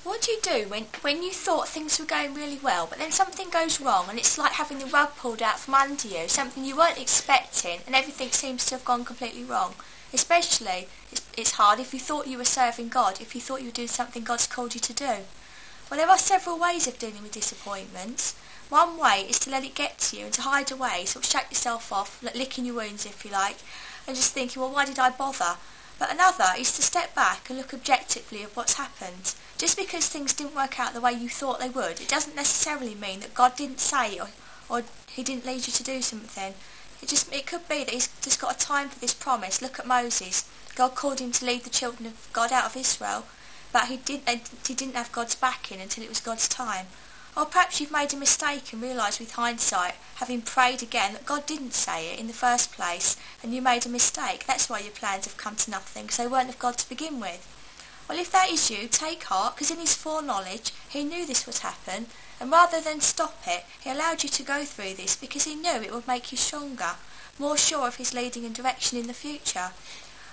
What do you do when you thought things were going really well, but then something goes wrong and it's like having the rug pulled out from under you, something you weren't expecting, and everything seems to have gone completely wrong? Especially, it's hard if you thought you were serving God, if you thought you were doing something God's called you to do. Well, there are several ways of dealing with disappointments. One way is to let it get to you and to hide away, sort of shake yourself off, like licking your wounds if you like, and just thinking, well, why did I bother? But another is to step back and look objectively at what's happened. Just because things didn't work out the way you thought they would, it doesn't necessarily mean that God didn't say or he didn't lead you to do something. It could be that he's just got a time for this promise. Look at Moses. God called him to lead the children of God out of Israel, but he didn't have God's backing until it was God's time. Or perhaps you've made a mistake and realised with hindsight, having prayed again, that God didn't say it in the first place, and you made a mistake. That's why your plans have come to nothing, because they weren't of God to begin with. Well, if that is you, take heart, because in his foreknowledge, he knew this would happen, and rather than stop it, he allowed you to go through this because he knew it would make you stronger, more sure of his leading and direction in the future.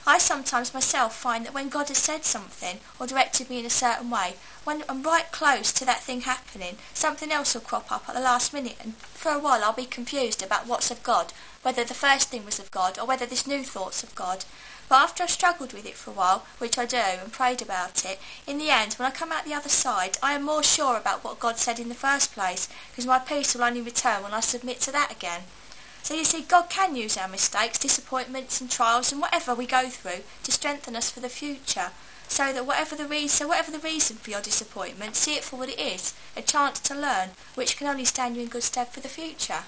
I sometimes myself find that when God has said something or directed me in a certain way, when I'm right close to that thing happening, something else will crop up at the last minute, and for a while I'll be confused about what's of God, whether the first thing was of God or whether this new thought's of God. But after I've struggled with it for a while, which I do, and prayed about it, in the end, when I come out the other side, I am more sure about what God said in the first place, because my peace will only return when I submit to that again. So you see, God can use our mistakes, disappointments and trials and whatever we go through to strengthen us for the future, so that whatever the reason for your disappointment, see it for what it is, a chance to learn, which can only stand you in good stead for the future.